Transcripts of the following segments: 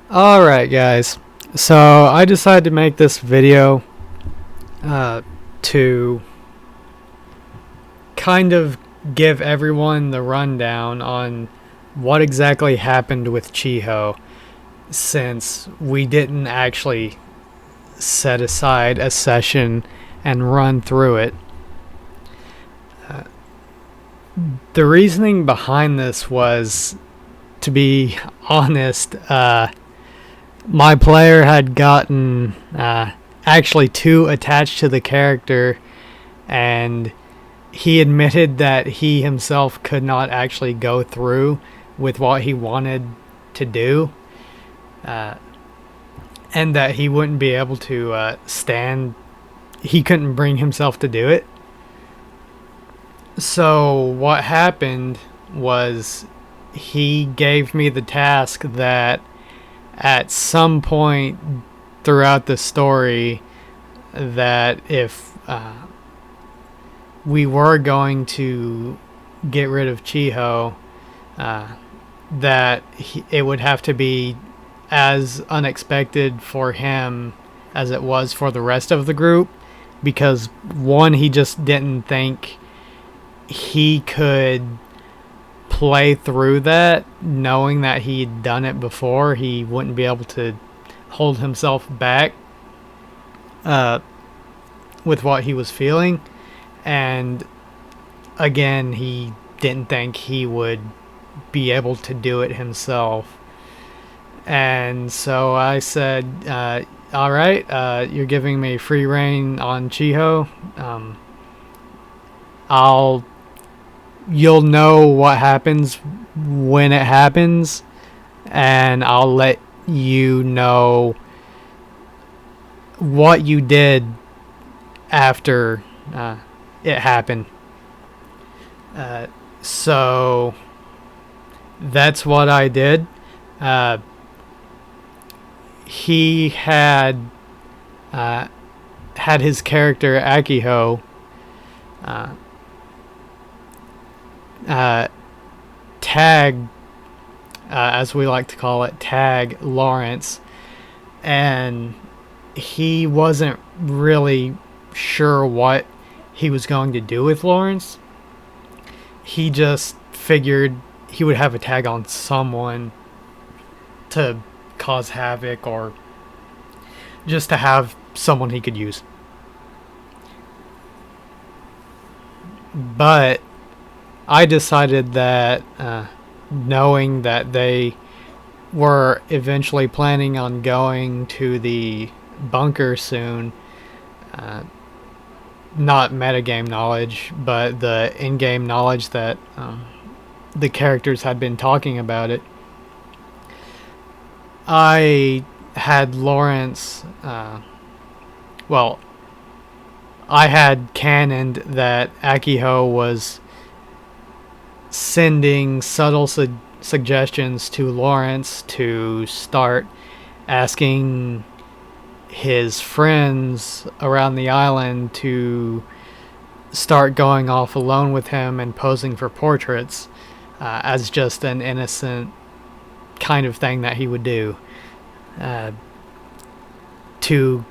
Alright guys, so I decided to make this video to kind of give everyone the rundown on what exactly happened with Chiho, since we didn't actually set aside a session and run through it. The reasoning behind this was, to be honest, my player had gotten actually too attached to the character, and he admitted that he himself could not actually go through with what he wanted to do, and that he wouldn't be able to he couldn't bring himself to do it. So what happened was he gave me the task that at some point throughout the story, that if we were going to get rid of Chiho, it would have to be as unexpected for him as it was for the rest of the group, because one, he just didn't think he could play through that, knowing that he'd done it before. He wouldn't be able to hold himself back with what he was feeling, and again, he didn't think he would be able to do it himself. And so I said, alright, you're giving me free reign on Chiho. You'll know what happens when it happens, and I'll let you know what you did after it happened. So that's what I did. He had his character Akiho tag, as we like to call it, tag Lawrence, and he wasn't really sure what he was going to do with Lawrence. He just figured he would have a tag on someone to cause havoc, or just to have someone he could use. But I decided that, knowing that they were eventually planning on going to the bunker soon, not metagame knowledge, but the in-game knowledge that the characters had been talking about it, I had Lawrence, I had canoned that Akiho was sending subtle suggestions to Lawrence to start asking his friends around the island to start going off alone with him and posing for portraits, as just an innocent kind of thing that he would do, to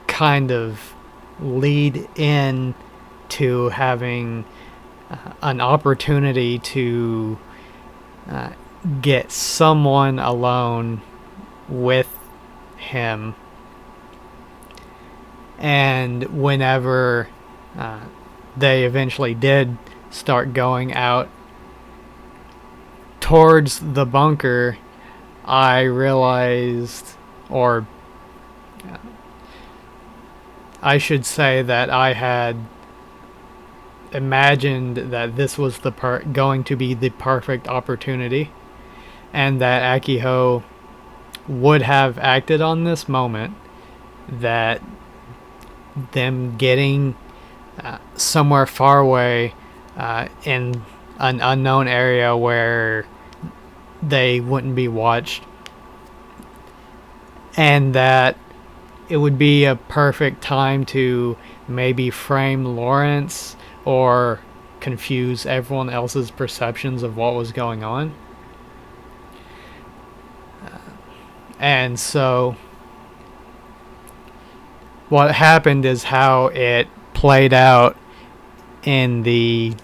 kind of lead in to having an opportunity to get someone alone with him. And whenever they eventually did start going out towards the bunker, I realized, or I should say that I had imagined that this was going to be the perfect opportunity, and that Akiho would have acted on this moment, that them getting somewhere far away in an unknown area where they wouldn't be watched, and that it would be a perfect time to maybe frame Lawrence or confuse everyone else's perceptions of what was going on. And so what happened is how it played out in the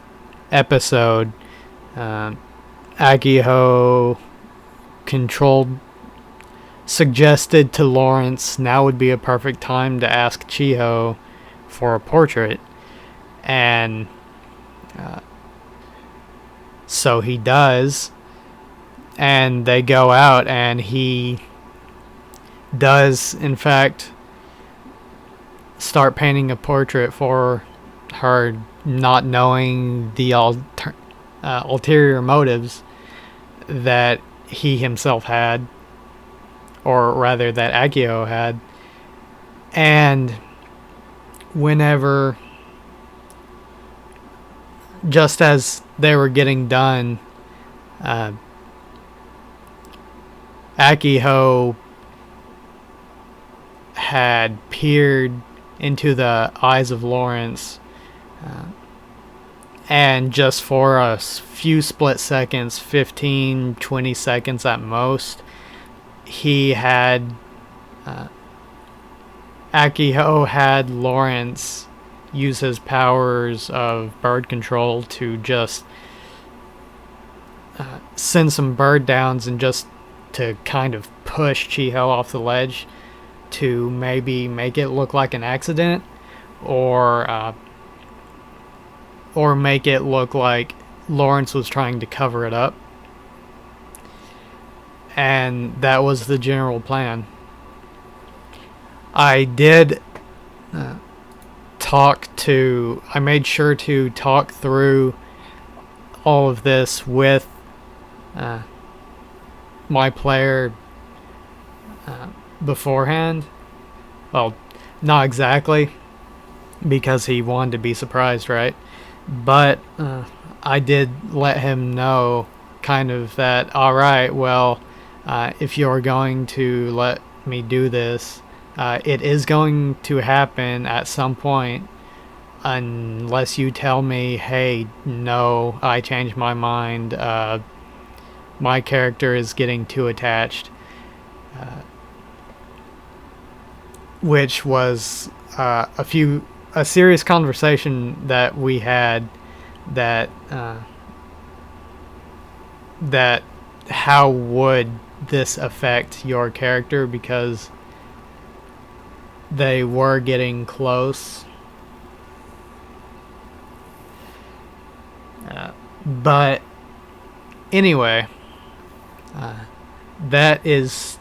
episode. Akiho suggested to Lawrence now would be a perfect time to ask Chiho for a portrait. And so he does. And they go out, and he does, in fact, start painting a portrait for her, not knowing the ulterior motives that he himself had, or rather that Akio had. And whenever, just as they were getting done, Akiho had peered into the eyes of Lawrence, and just for a few split seconds, 15, 20 seconds at most, he had Akiho had Lawrence use his powers of bird control to just send some bird downs, and just to kind of push Chiho off the ledge to maybe make it look like an accident, or make it look like Lawrence was trying to cover it up. And that was the general plan. I did I made sure to talk through all of this with my player beforehand. Well, not exactly, because he wanted to be surprised, right? But I did let him know kind of that, alright, well, if you're going to let me do this, it is going to happen at some point, unless you tell me, hey, no, I changed my mind, my character is getting too attached. Which was a serious conversation that we had, that how would this affect your character, because they were getting close. But anyway, that is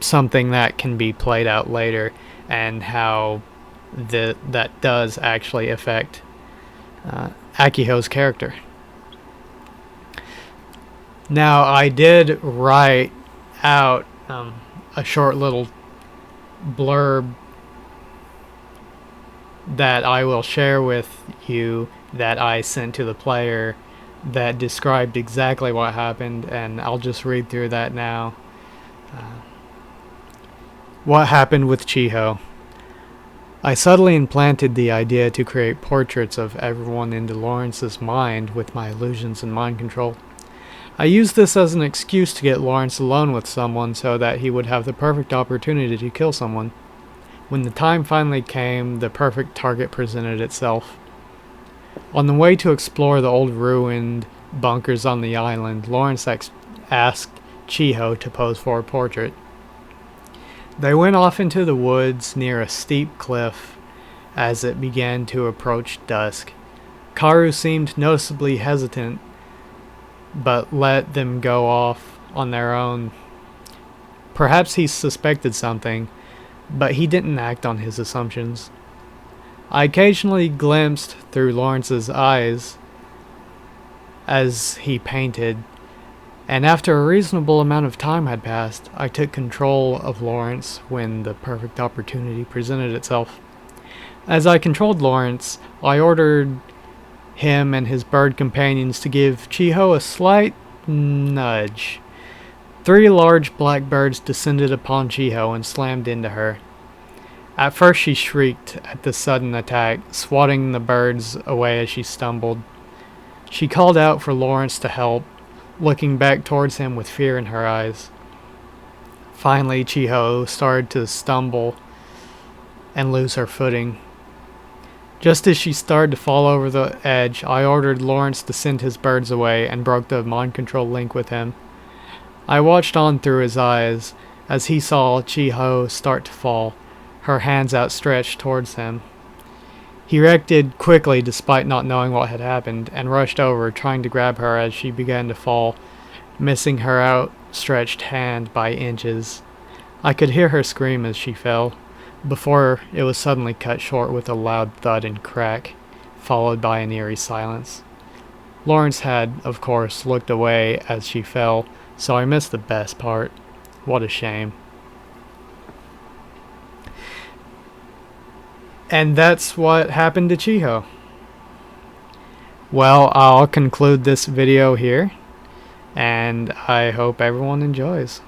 something that can be played out later, and how that does actually affect Akiho's character. Now, I did write out a short little blurb that I will share with you, that I sent to the player, that described exactly what happened, and I'll just read through that now. What happened with Chiho? I subtly implanted the idea to create portraits of everyone into Lawrence's mind with my illusions and mind control. I used this as an excuse to get Lawrence alone with someone so that he would have the perfect opportunity to kill someone. When the time finally came, the perfect target presented itself. On the way to explore the old ruined bunkers on the island, Lawrence asked Chiho to pose for a portrait. They went off into the woods near a steep cliff as it began to approach dusk. Karu seemed noticeably hesitant, but let them go off on their own. Perhaps he suspected something, but he didn't act on his assumptions. I occasionally glimpsed through Lawrence's eyes as he painted, and after a reasonable amount of time had passed, I took control of Lawrence when the perfect opportunity presented itself. As I controlled Lawrence, I ordered him and his bird companions to give Chiho a slight nudge. 3 large black birds descended upon Chiho and slammed into her. At first she shrieked at the sudden attack, swatting the birds away as she stumbled. She called out for Lawrence to help, looking back towards him with fear in her eyes. Finally, Chiho started to stumble and lose her footing. Just as she started to fall over the edge, I ordered Lawrence to send his birds away and broke the mind control link with him. I watched on through his eyes as he saw Chiho start to fall, her hands outstretched towards him. He reacted quickly despite not knowing what had happened, and rushed over, trying to grab her as she began to fall, missing her outstretched hand by inches. I could hear her scream as she fell, before it was suddenly cut short with a loud thud and crack, followed by an eerie silence. Lawrence had, of course, looked away as she fell, so I missed the best part. What a shame. And that's what happened to Chiho. Well, I'll conclude this video here, and I hope everyone enjoys.